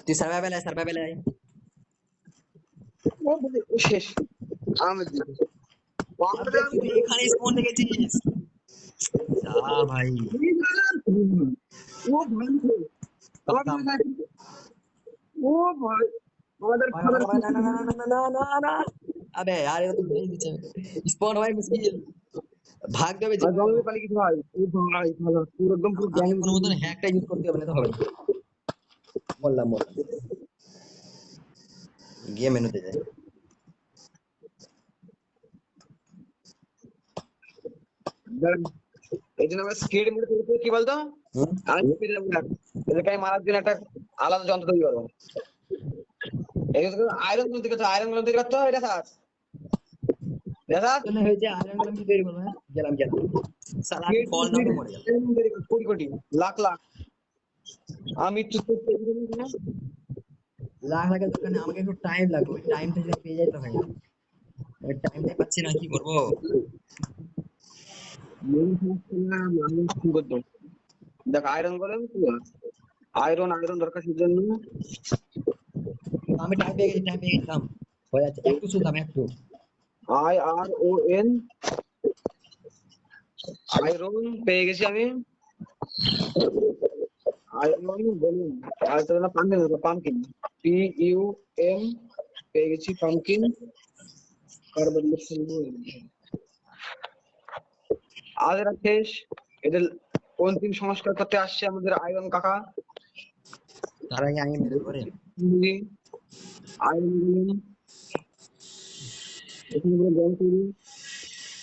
Speaker 1: তুই সার্ভাইভালে আয়, সার্ভাইভালে আয়।
Speaker 2: শেষ আমি
Speaker 1: আবে তুই তো এখানে স্পন দেখেছিস। যা ভাই,
Speaker 2: ও ভাই
Speaker 1: খতম।
Speaker 2: ও ভাই আমাদের
Speaker 1: ভাই ভাই
Speaker 2: খাবার
Speaker 1: ভাই, না না না না না না না না। আবে यार, ये तो नहीं দিচ্ছে। স্পন হয় মুশকিল, ভাগ দেবে যে
Speaker 2: আর
Speaker 1: কোনো।
Speaker 2: জঙ্গলে পালিয়ে কিছু ভাই ও ভাই ভালো পুরো একদম পুরো গ্যাং
Speaker 1: আমাকে কোনো মতন হ্যাকটা ইউজ করতে হবে না, তো হবে না। বললাম বললাম, গিয়ে মেনুতে যাই।
Speaker 2: এই জন্য আমরা স্কেড মোডে তৈরি করি কি বলতো
Speaker 1: হুম,
Speaker 2: আমি স্পিড এদেরকে আমি মারার জন্য একটা আলাদা যন্ত্র তৈরি করবো এই আয়রন গুলো দিকে আয়রন গুলো দিকে তো এটা স্যার এটা স্যার
Speaker 1: তাহলে হয়েছে আয়রন গেলাম, কি তৈরি করবো? হ্যাঁ, গেলাম গেলাম। সালা আমি ফল না মরে গেল।
Speaker 2: কোটি কোটি লাখ লাখ আমি
Speaker 1: লাখ লাখের দরকার নেই, আমাকে একটু টাইম লাগবে, ওই টাইমটা যদি পেয়ে যাই তো ভাই। ওই টাইমটাই পাচ্ছি না, কি করবো?
Speaker 2: দেখ আয়রন করেন আয়রন আয়রন দরকার সেই জন্য
Speaker 1: আমি টাইম পেয়ে গেছি, টাইম পেয়ে গেছিলাম। হয়ে যাচ্ছে, একটু শুনতাম, একটু।
Speaker 2: IRON আয়রন পেয়ে গেছি আমি আয়রন বলুন আর তো না পাম্পকিন PUM পেয়ে গেছি পাম্পকিন কার্বন আদের শেষ এদের অন্তিম সংস্কার করতে আসছে আমাদের আয়রন কাকা
Speaker 1: তার আগে আমি মেরে করে।
Speaker 2: আয়রন এখানে পুরো গ্যাং তৈরি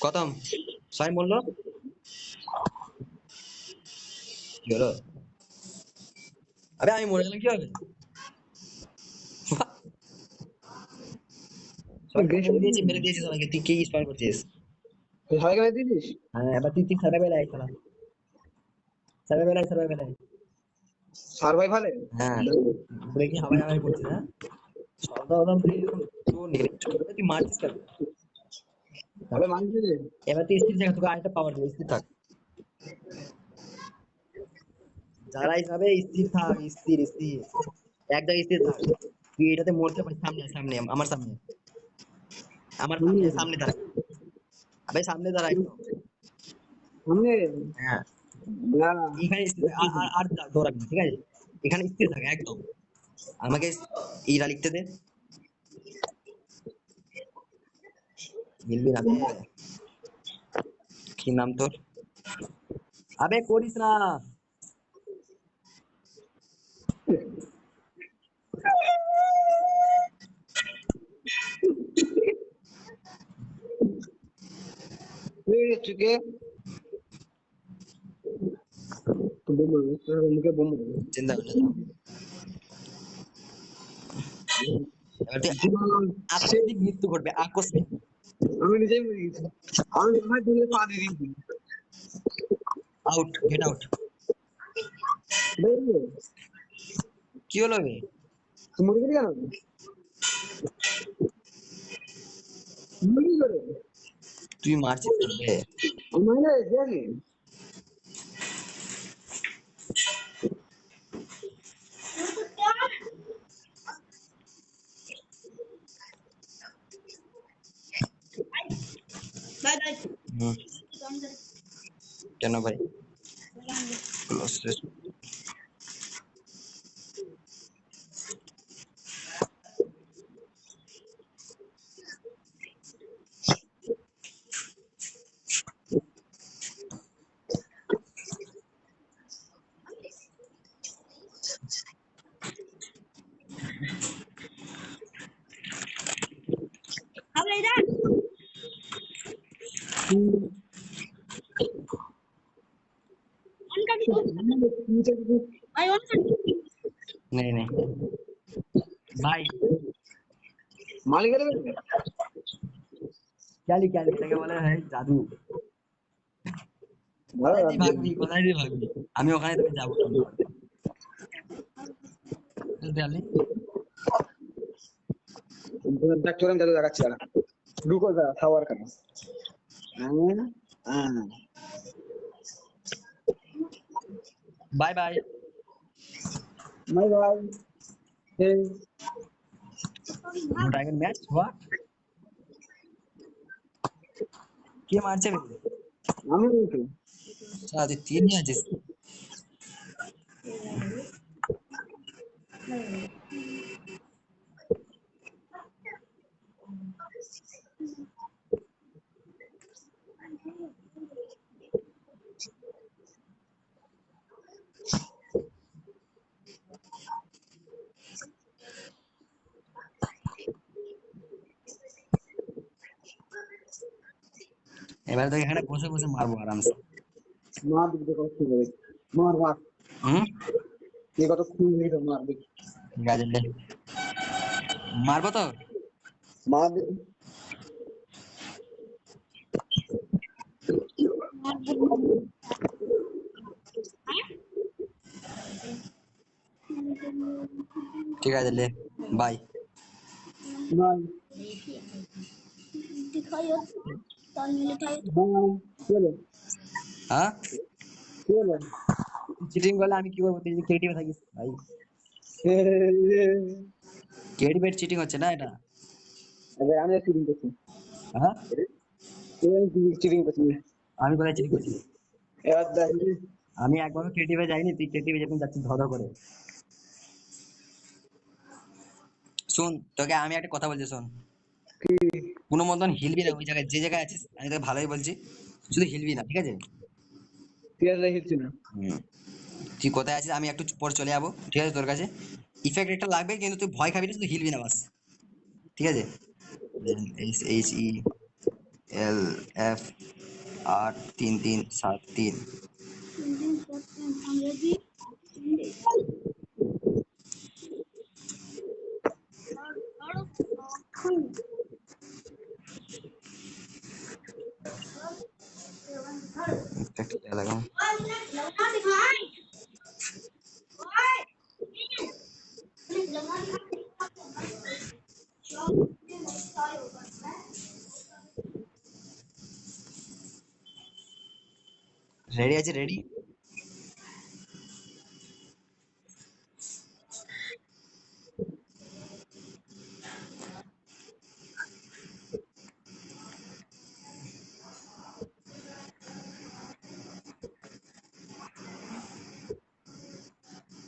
Speaker 1: খতম, সবাই বললো কি হলো? আরে আমি মরে গেলাম, কি হবে? সবাইকে
Speaker 2: বেশ
Speaker 1: মেরে দিয়েছি সবাইকে, তুই কি স্পার করছিস?
Speaker 2: সবাইকে মেরে দিয়েছিস
Speaker 1: হ্যাঁ, এবার তুই তুই সার্ভাইভাল আয়, শালা সার্ভাইভাল আয়, সার্ভাইভাল আয়।
Speaker 2: সার্ভাইভালে
Speaker 1: হ্যাঁ, উপরে কি হাওয়াই হাওয়াই করছিস? হ্যাঁ, সদা সদা তুই এরকম চোর নিয়ে তুই মারছিস কেন?
Speaker 2: আবে মানছি রে
Speaker 1: এবার তুই স্থির থাক, তোকে আরেকটা পাওয়ার দেবো, স্থির থাক। যারা হিসাবে স্থির থাক, স্থির স্থির, এক জায়গায় স্থির থাক। তুই এটাতে মরতে পারিস, সামনে আয়, সামনে আমার সামনে, আমার সামনে সামনে দাঁড়া। আবে সামনে দাঁড়া একদম।
Speaker 2: সামনে
Speaker 1: হ্যাঁ,
Speaker 2: না
Speaker 1: এখানে স্থির থাক, আর দৌড়াবি না, ঠিক আছে? এখানে স্থির থাক একদম। আমাকে ইরা লিখতে দে। হিলবি না বে। কি নাম তোর? আবে করিস না।
Speaker 2: তুই কে? বোম মারবে, তোর মুখে বোম মারবে।
Speaker 1: চিন্তা করলে তো। এবার তুই আকস্মিক মৃত্যু ঘটবে, আকস্মিক।
Speaker 2: আমি নিজেই মরে গেছি। আমি আমার দিলে পা দিয়ে দিয়েছি।
Speaker 1: Out, get out.
Speaker 2: দেখলে?
Speaker 1: কি হলো বে?
Speaker 2: তুই মরে গেলি কেন? মরে কি করে?
Speaker 1: তুই মারছিস কেন বে?
Speaker 2: আমি মারি নাই, দেখলি?
Speaker 3: Bye bye.
Speaker 1: হুম, কেন ভাই? Close this.
Speaker 3: How like that? On cut it. I on cut.
Speaker 1: नहीं नहीं भाई,
Speaker 2: মালি গেলে?
Speaker 1: क्या लिखा क्या बोला है जादू। কোথায় তুই ভাগবি, কোথায় তুই ভাগবি? আমি ওখানে তোকে যাবো কিল করতে। দেয়ালে
Speaker 2: ডাক্তার আমি জাদু দেখাচ্ছি আর ঢুকো যা খাওয়ার কেন? হ্যাঁ,
Speaker 1: bye bye.
Speaker 2: Bye bye.
Speaker 1: Dragon match what? কে মারছে বে?
Speaker 2: আমি বলছি
Speaker 1: আচ্ছা তুই তিন নিয়ে আছিস। এবার তো এখানে বসে বসে মারবো আরামসে।
Speaker 2: মার দিকে কত খুব হবে, মার মার
Speaker 1: হুম,
Speaker 2: এই কত খুব হয়ে মার দিকে,
Speaker 1: গাজলে মারবো তো।
Speaker 2: মার দিকে।
Speaker 1: ঠিক আছে লে, বাই।
Speaker 2: বাই
Speaker 3: दिखाइए ताल में लिखाइए
Speaker 2: বাই। চলো
Speaker 1: হ্যাঁ,
Speaker 2: চলো।
Speaker 1: চিটিং করলে আমি কি করবো? তুই যদি ক্রিয়েটিভ থাকিস ভাই। ক্রিয়েটিভ চিটিং হচ্ছে না এটা?
Speaker 2: আরে আমি চিটিং করছি,
Speaker 1: হ্যাঁ,
Speaker 2: চিটিং করছি।
Speaker 1: আমি কোথায় চিটিং করছি?
Speaker 2: এবার দেখ
Speaker 1: আমি একবারও ক্রিয়েটিভে যাইনি, তুই ক্রিয়েটিভে যখন যাচ্ছিস ধর ধর করে। শোন, তোকে আমি একটা কথা বলছি শোন। কোনো মতন হিলবি না ওই জায়গায়, যে জায়গায় আছিস আমি তোকে ভালোই বলছি, শুধু হিলবি না, ঠিক আছে?
Speaker 2: ঠিক আছে হিলছি না।
Speaker 1: হুম, তুই কোথায় আছিস আমি একটু পর চলে যাবো, ঠিক আছে? তোর কাছে ইফেক্ট একটা লাগবে, কিন্তু তুই ভয় খাবি না, শুধু হিলবি না বাস, ঠিক আছে? HELF 83373।
Speaker 3: अंग्रेजी
Speaker 1: इफेक्ट क्या लगाऊं? রেডি আছে, রেডি?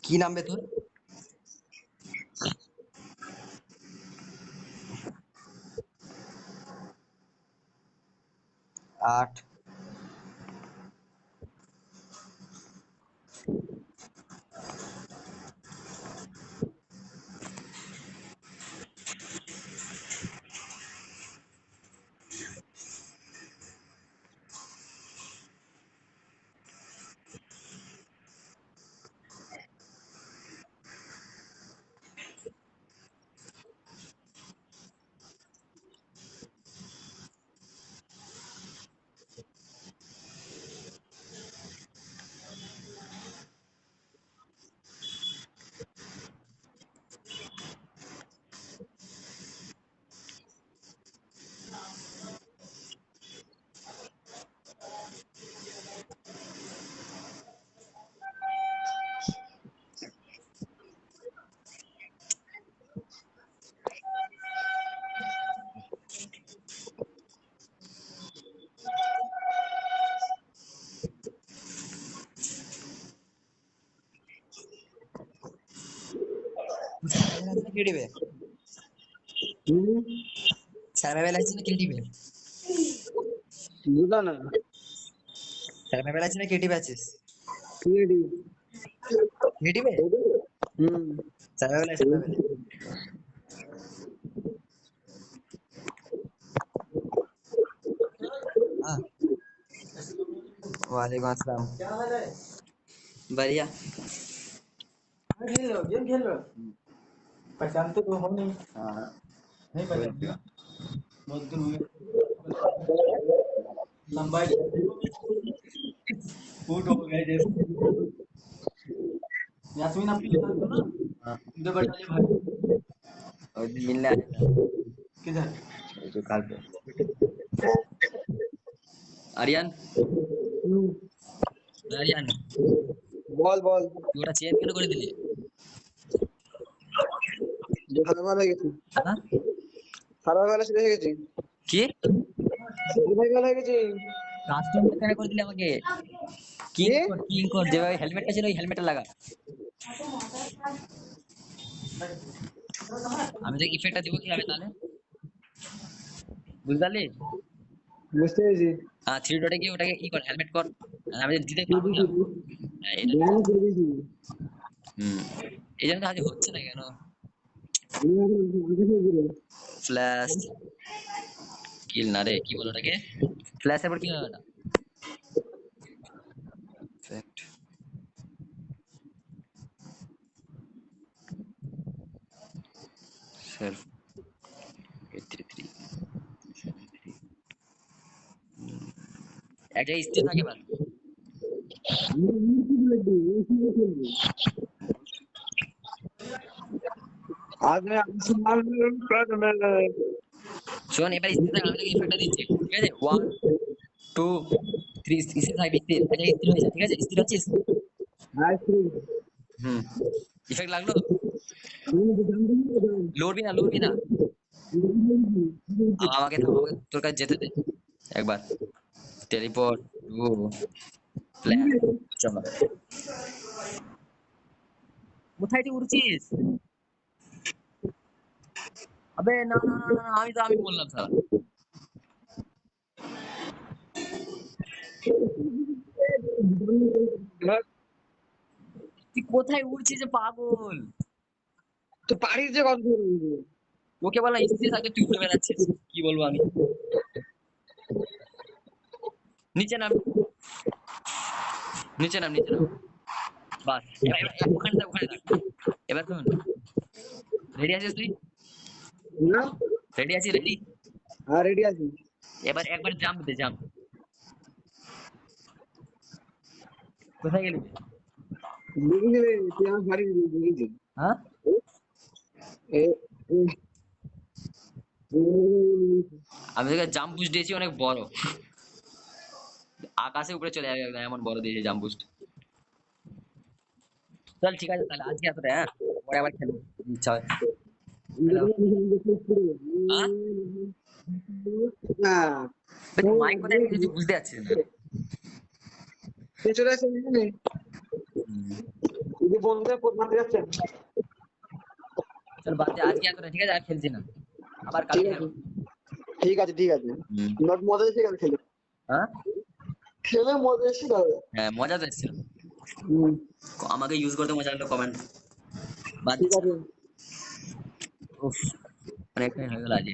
Speaker 1: কি নাম বে তোর? 8 ক্রিয়েটিভে সার্ভাইভাল আছে না ক্রিয়েটিভে
Speaker 2: বুঝলাম না।
Speaker 1: সার্ভাইভাল আছে না ক্রিয়েটিভ আছিস
Speaker 2: ক্রিয়েটিভ।
Speaker 1: ক্রিয়েটিভে
Speaker 2: হুম।
Speaker 1: সার্ভাইভাল আছে সার্ভাইভাল हाँ वालेकुम अस्सलाम बढ़िया
Speaker 4: खेल लो गेम खेल लो पहचान तो हो नहीं
Speaker 1: हाँ
Speaker 4: नहीं पहचान बहुत दूर हुए लंबाई फूट हो गए जैसे यास्मीन आपकी दुकान को ना
Speaker 1: हाँ
Speaker 4: दो बटाले भाई
Speaker 1: और दिन मिलने आया था
Speaker 4: किधर
Speaker 1: जो काल पे আরিয়ান আরিয়ান
Speaker 2: বল বল।
Speaker 1: তুই ওটা চেঞ্জ কেন করে দিলি
Speaker 2: সার্ভাইভাল হয়ে গেছি।
Speaker 1: হ্যাঁ
Speaker 2: সার্ভাইভাল এসে দেখে গেছি।
Speaker 1: কি
Speaker 2: সার্ভাইভাল হয়ে গেছি।
Speaker 1: কাস্টম কেন করে দিলি আমাকে কিং কোড যেভাবে হেলমেটটা ছিল ওই হেলমেটটা লাগা আমি তো ইফেক্টটা দিব কিভাবে তাহলে বুঝতে পারলি
Speaker 2: বুঝতে পেরেছি।
Speaker 1: হ্যাঁ 3 ডটে গিয়ে ওটাকে ই কর হেলমেট কর আমি তো দিতে পারবো না হ্যাঁ, এটা
Speaker 2: ধ্যান করে দিয়েছি।
Speaker 1: এই জন্য তো আজ হচ্ছে না কেন
Speaker 2: আমি এখন আগে থেকে দিলাম।
Speaker 1: ফ্ল্যাশ কিল না রে কি বলো ওটাকে ফ্ল্যাশের পর কি হবে এটা ইফেক্ট সেলফ 833 এক জায়গায় স্থির থাকে বাস
Speaker 2: আমি কি বলবো? এই কি বলবো? आज मैं आसमान पर मैं
Speaker 1: শোন এবার স্থির থাকে আমি তোকে ইফেক্টটা দিচ্ছি ঠিক আছে 1 2 3 স্থির থাকবি স্থির এক জায়গায় স্থির হয়ে যা ঠিক আছে স্থির আছিস
Speaker 2: आइसक्रीम
Speaker 1: ইফেক্ট লাগলো
Speaker 2: আমি জানতে চাই
Speaker 1: লড়বি না আমাকে তোর কাছে যেতে দে একবার টেলিপোর্ট টু প্ল্যান চলো কোথায় তুই উড়ছিস আবে না আমি বললাম স্যার তুই কোথায় উড়ছিস যে পাগল
Speaker 2: তো পারিস যে কত দূর উঠবো?
Speaker 1: ওকে বলা স্থির থাকে তুই উড়ে বেড়াচ্ছিস কি বলবো আমি নিচে নাম বাস ওখানে থাক এবার শুন রেডি আছিস তুই
Speaker 2: না
Speaker 1: রেডি
Speaker 2: হ্যাঁ রেডি আছি।
Speaker 1: এবার একবার জাম্প দে জাম্প কোথায় গেলি
Speaker 2: দেখি রে তুই আমার বাড়ি দেখেছি।
Speaker 1: হ্যাঁ আমি তোকে জাম্প বুস্ট দিয়েছি অনেক বড় আকাশে উপরে চলে যাবে একদম এমন বড় দিয়েছি জাম্প বুস্ট চল ঠিক আছে তাহলে আজকে এতটা হ্যাঁ পরে আবার খেলবো ইচ্ছা হয় হ্যাঁ
Speaker 2: না
Speaker 1: মাইক কোথায় কিছু বুঝতে পারছিস না
Speaker 2: চলে আসে এখানে যদি বন্ধুদের মারতে যাচ্ছে।
Speaker 1: চল বাদ দে আজকে এতটা ঠিক আছে আর খেলছি না আবার
Speaker 2: ঠিক
Speaker 1: কালকে
Speaker 2: আছে
Speaker 1: খেলবো
Speaker 2: ঠিক আছে নোট মজা এসে গেল খেলে।
Speaker 1: হ্যাঁ
Speaker 2: খেলে মজা এসেছিল।
Speaker 1: হ্যাঁ মজা তো এসেছিল।
Speaker 2: হুম,
Speaker 1: আমাকে ইউজ করতে মজা লাগলো, কমেন্ট বাদ
Speaker 2: ঠিক
Speaker 1: দিচ্ছি।
Speaker 2: আছে।
Speaker 1: উফ অনেকটাই হয়ে গেল আজকে।